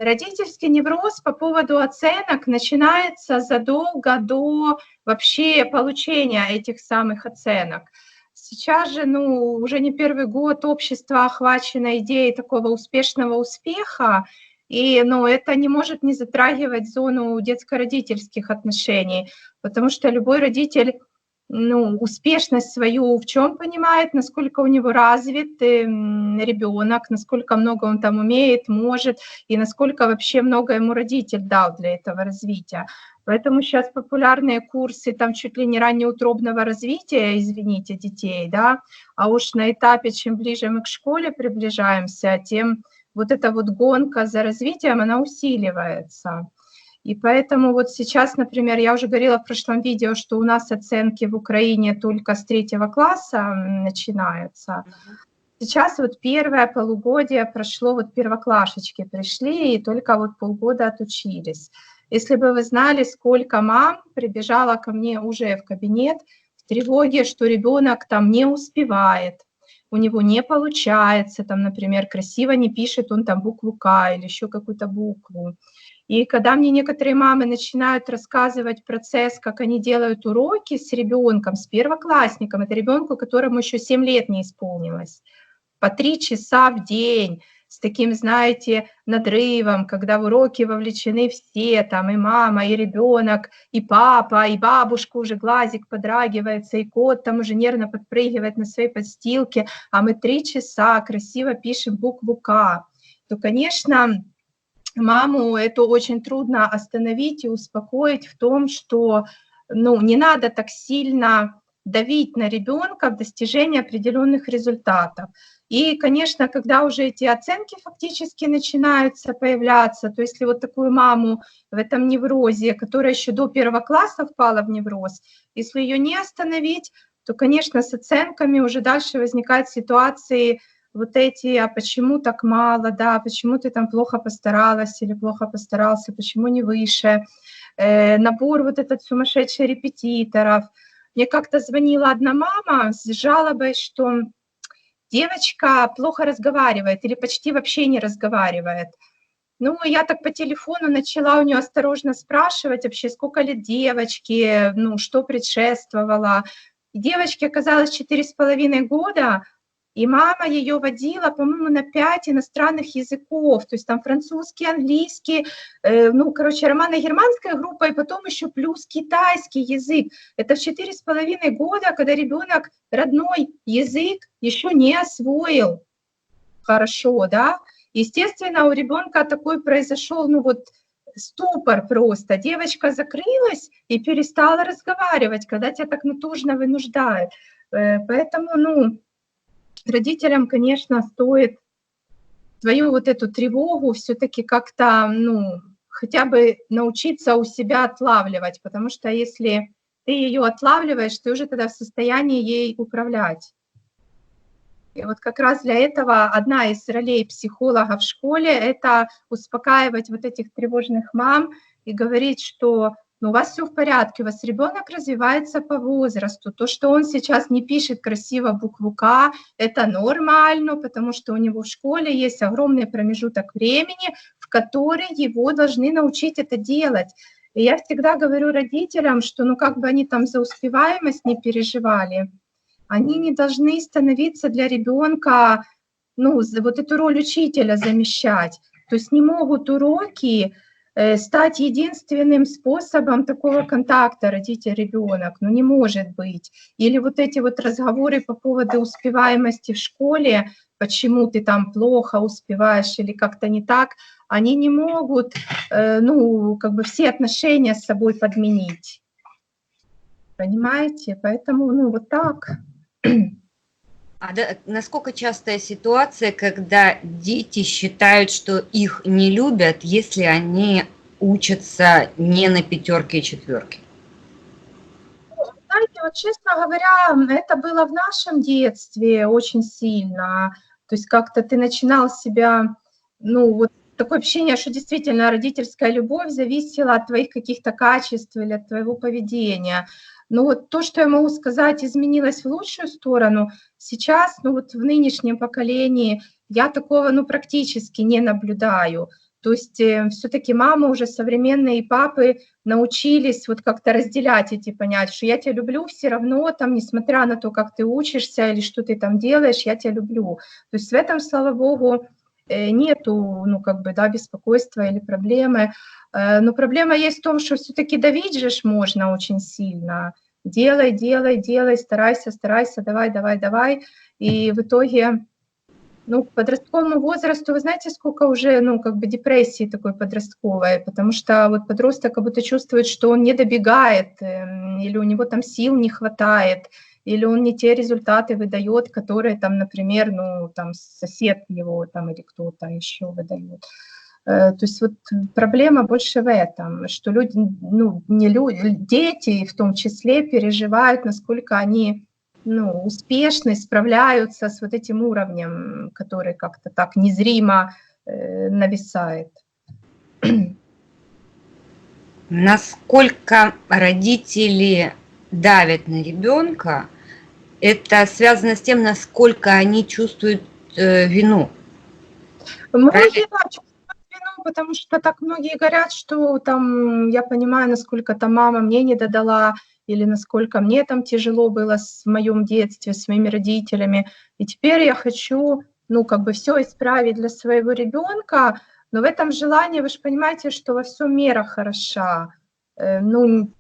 Родительский невроз по поводу оценок начинается задолго до вообще получения этих самых оценок. Сейчас же, уже не первый год общество охвачено идеей такого успешного успеха, и, это не может не затрагивать зону детско-родительских отношений, потому что любой родитель, успешность свою в чем понимает, насколько у него развит ребенок, насколько много он там умеет, может, и насколько вообще много ему родитель дал для этого развития. Поэтому сейчас популярные курсы там чуть ли не раннеутробного развития, извините, детей, да, а уж на этапе, чем ближе мы к школе приближаемся, тем вот эта вот гонка за развитием, она усиливается. И поэтому вот сейчас, например, я уже говорила в прошлом видео, что у нас оценки в Украине только с 3 класса начинаются. Сейчас вот первое полугодие прошло, вот первоклашечки пришли, и только вот полгода отучились. Если бы вы знали, сколько мам прибежало ко мне уже в кабинет в тревоге, что ребенок там не успевает, у него не получается, там, например, красиво не пишет он там букву К или еще какую-то букву. И когда мне некоторые мамы начинают рассказывать процесс, как они делают уроки с ребенком, с первоклассником, это ребенку, которому еще 7 лет не исполнилось, по 3 часа в день, с таким, знаете, надрывом, когда в уроки вовлечены все, там и мама, и ребенок, и папа, и бабушка, уже глазик подрагивается, и кот там уже нервно подпрыгивает на своей подстилке, а мы 3 часа красиво пишем букву К, то, конечно, маму это очень трудно остановить и успокоить в том, что, не надо так сильно давить на ребенка в достижении определенных результатов. И, конечно, когда уже эти оценки фактически начинаются появляться, то если вот такую маму в этом неврозе, которая еще до 1 класса впала в невроз, если ее не остановить, то, конечно, с оценками уже дальше возникают ситуации, вот эти, а почему так мало, да, почему ты там плохо постаралась или плохо постарался, почему не выше, набор вот этот сумасшедший репетиторов. Мне как-то звонила одна мама с жалобой, что девочка плохо разговаривает или почти вообще не разговаривает. Я так по телефону начала у нее осторожно спрашивать вообще, сколько лет девочке, что предшествовало. И девочке оказалось 4,5 года, и мама ее водила, по-моему, на 5 иностранных языков, то есть там французский, английский, романо-германская группа, и потом еще плюс китайский язык. Это в 4,5 года, когда ребенок родной язык еще не освоил хорошо, да. Естественно, у ребенка такой произошел, ступор просто. Девочка закрылась и перестала разговаривать, когда тебя так натужно вынуждают. Поэтому, родителям, конечно, стоит свою вот эту тревогу все-таки как-то, хотя бы научиться у себя отлавливать, потому что если ты ее отлавливаешь, ты уже тогда в состоянии ей управлять. И вот как раз для этого одна из ролей психолога в школе – это успокаивать вот этих тревожных мам и говорить, что у вас все в порядке, у вас ребенок развивается по возрасту, то, что он сейчас не пишет красиво букву К, это нормально, потому что у него в школе есть огромный промежуток времени, в который его должны научить это делать. И я всегда говорю родителям, что как бы они там за успеваемость не переживали, они не должны становиться для ребенка, вот эту роль учителя замещать. То есть не могут уроки стать единственным способом такого контакта родитель-ребенок, не может быть. Или вот эти вот разговоры по поводу успеваемости в школе, почему ты там плохо успеваешь или как-то не так, они не могут, все отношения с собой подменить. Понимаете? Поэтому, вот так. Насколько частая ситуация, когда дети считают, что их не любят, если они учатся не на 5 и 4? Знаете, вот честно говоря, это было в нашем детстве очень сильно. То есть как-то ты начинал себя, такое ощущение, что действительно родительская любовь зависела от твоих каких-то качеств или от твоего поведения. Но вот то, что я могу сказать, изменилось в лучшую сторону, сейчас, в нынешнем поколении я такого, практически не наблюдаю. То есть все-таки мамы уже современные и папы научились вот как-то разделять эти понятия, что я тебя люблю все равно, там, несмотря на то, как ты учишься или что ты там делаешь, я тебя люблю. То есть в этом, слава богу, нету, ну, как бы, да, беспокойства или проблемы. Но проблема есть в том, что все-таки давить же можно очень сильно. Делай, делай, делай, старайся, старайся, давай, давай, давай. И в итоге... Ну, к подростковому возрасту, вы знаете, сколько уже, ну, как бы депрессии такой подростковой, потому что вот подросток как будто чувствует, что он не добегает, или у него там сил не хватает, или он не те результаты выдает, которые там, например, ну, там сосед его там или кто-то еще выдает. То есть вот проблема больше в этом, что люди, ну, не люди, дети в том числе переживают, насколько они, ну, успешны, справляются с вот этим уровнем, который как-то так незримо нависает. Насколько родители давят на ребенка, это связано с тем, насколько они чувствуют вину. Многие, да, чувствуют вину, потому что так многие говорят, что там я понимаю, насколько там мама мне не додала, или насколько мне там тяжело было в моем детстве с моими родителями. И теперь я хочу, ну, как бы все исправить для своего ребенка, но в этом желании, вы же понимаете, что во всем мера хороша. Ну,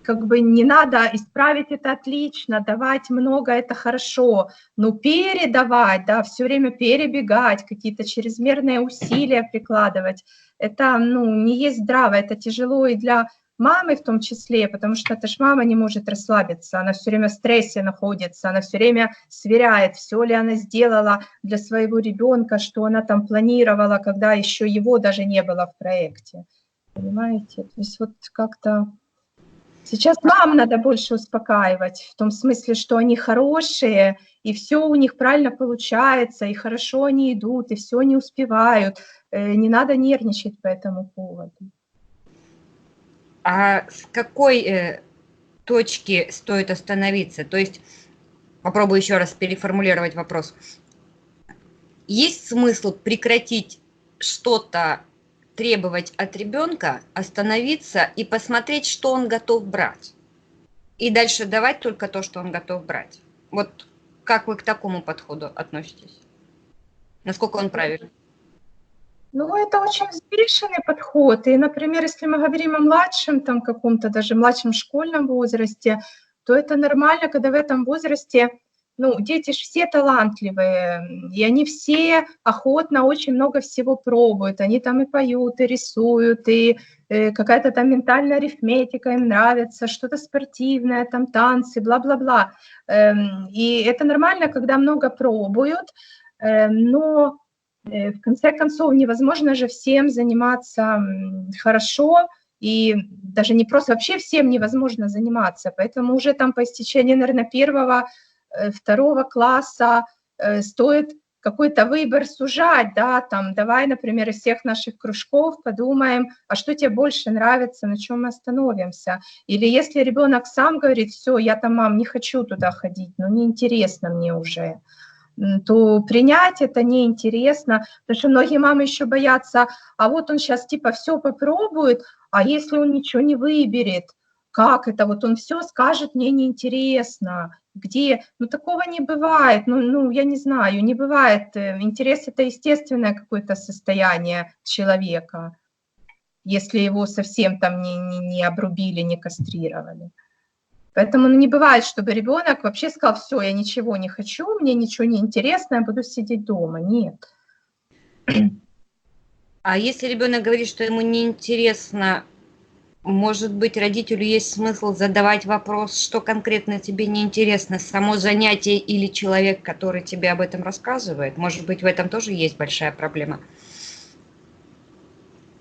как бы не надо исправить это отлично, давать много это хорошо, но передавать, да, все время перебегать, какие-то чрезмерные усилия прикладывать, это, ну, не есть здраво, это тяжело и для мамы в том числе, потому что эта ж мама не может расслабиться, она все время в стрессе находится, она все время сверяет, все ли она сделала для своего ребенка, что она там планировала, когда еще его даже не было в проекте. Понимаете? То есть вот как-то сейчас мам надо больше успокаивать, в том смысле, что они хорошие, и все у них правильно получается, и хорошо они идут, и все они успевают. Не надо нервничать по этому поводу. А с какой точки стоит остановиться? То есть, попробую еще раз переформулировать вопрос. Есть смысл прекратить что-то требовать от ребенка, остановиться и посмотреть, что он готов брать? И дальше давать только то, что он готов брать. Вот как вы к такому подходу относитесь? Насколько он правильный? Ну, это очень взвешенный подход. И, например, если мы говорим о младшем, там каком-то даже младшем школьном возрасте, то это нормально, когда в этом возрасте, ну, дети же все талантливые, и они все охотно очень много всего пробуют. Они там и поют, и рисуют, и какая-то там ментальная арифметика им нравится, что-то спортивное, там танцы, бла-бла-бла. И это нормально, когда много пробуют, но в конце концов, невозможно же всем заниматься хорошо, и даже не просто, вообще всем невозможно заниматься, поэтому уже там по истечении, наверное, первого, второго класса стоит какой-то выбор сужать, да, там, давай, например, из всех наших кружков подумаем, а что тебе больше нравится, на чем мы остановимся. Или если ребенок сам говорит, все, я там, мам, не хочу туда ходить, ну, неинтересно мне уже, то принять это неинтересно, потому что многие мамы еще боятся, а вот он сейчас типа все попробует, а если он ничего не выберет, как это, вот он все скажет, мне неинтересно, где, ну такого не бывает, ну я не знаю, не бывает, интерес это естественное какое-то состояние человека, если его совсем там не обрубили, не кастрировали. Поэтому не бывает, чтобы ребенок вообще сказал, все, я ничего не хочу, мне ничего не интересно, я буду сидеть дома. Нет. А если ребенок говорит, что ему неинтересно, может быть, родителю есть смысл задавать вопрос, что конкретно тебе неинтересно, само занятие или человек, который тебе об этом рассказывает? Может быть, в этом тоже есть большая проблема?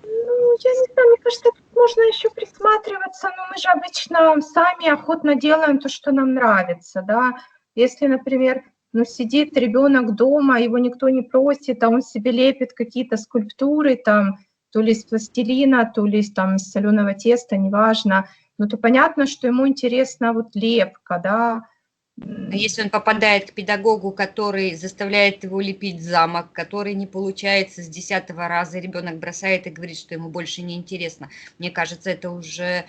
Ну, я не знаю, мне кажется, тут можно еще присматриваться, но мы же обычно сами охотно делаем то, что нам нравится, да. Если, например, ну, сидит ребенок дома, его никто не просит, а он себе лепит какие-то скульптуры, там, то ли из пластилина, то ли там из соленого теста, неважно, ну, то понятно, что ему интересна вот лепка, да, А если он попадает к педагогу, который заставляет его лепить замок, который не получается с 10-го раза, ребенок бросает и говорит, что ему больше не интересно. Мне кажется, это уже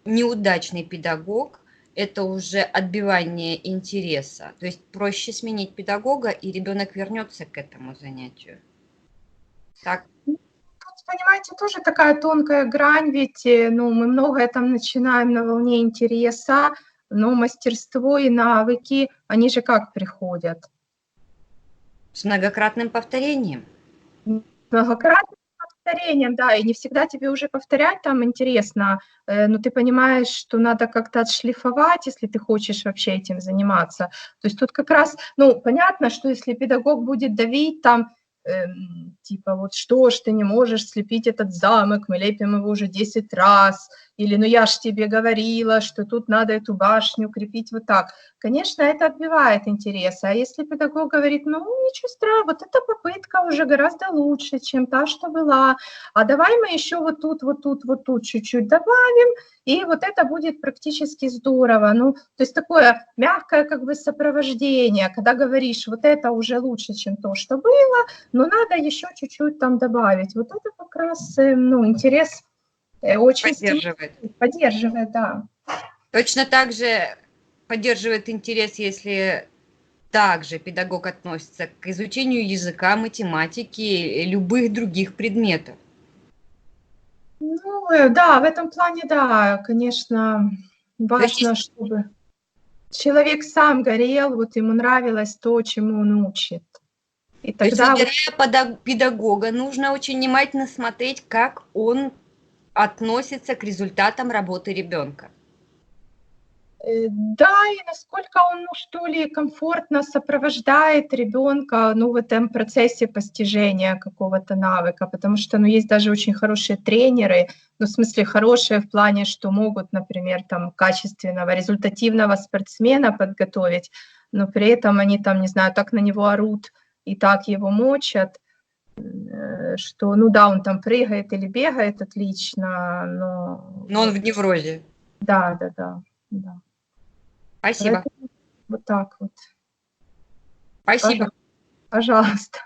неудачный педагог, это уже отбивание интереса. То есть проще сменить педагога, и ребенок вернется к этому занятию. Так? Тут, понимаете, тоже такая тонкая грань, ведь ну, мы многое там начинаем на волне интереса, но мастерство и навыки, они же как приходят? С многократным повторением. Многократным повторением, да, и не всегда тебе уже повторять там интересно, но ты понимаешь, что надо как-то отшлифовать, если ты хочешь вообще этим заниматься. То есть тут как раз, ну, понятно, что если педагог будет давить там, типа, вот что ж ты не можешь слепить этот замок, мы лепим его уже 10 раз, или ну я ж тебе говорила, что тут надо эту башню крепить вот так. Конечно, это отбивает интерес. А если педагог говорит, ну, ничего страшного, вот эта попытка уже гораздо лучше, чем та, что была, а давай мы еще вот тут, вот тут, вот тут чуть-чуть добавим, и вот это будет практически здорово. Ну, то есть такое мягкое как бы сопровождение, когда говоришь, вот это уже лучше, чем то, что было, но надо еще чуть-чуть там добавить. Вот это как раз, ну, интерес очень поддерживает, да. Точно так же поддерживает интерес, если также педагог относится к изучению языка, математики, любых других предметов. Ну, да, в этом плане, да, конечно, важно, чтобы человек сам горел, вот ему нравилось то, чему он учит. И тогда то есть, выбирая педагога, нужно очень внимательно смотреть, как он относится к результатам работы ребенка. Да, и насколько он, ну, что ли, комфортно сопровождает ребенка, ну, в этом процессе постижения какого-то навыка, потому что, ну, есть даже очень хорошие тренеры, ну, в смысле хорошие в плане, что могут, например, там, качественного, результативного спортсмена подготовить, но при этом они там, не знаю, так на него орут и так его мочат, что, ну да, он там прыгает или бегает отлично, Но он в неврозе. Да. Спасибо. Поэтому вот так вот. Спасибо. Пожалуйста.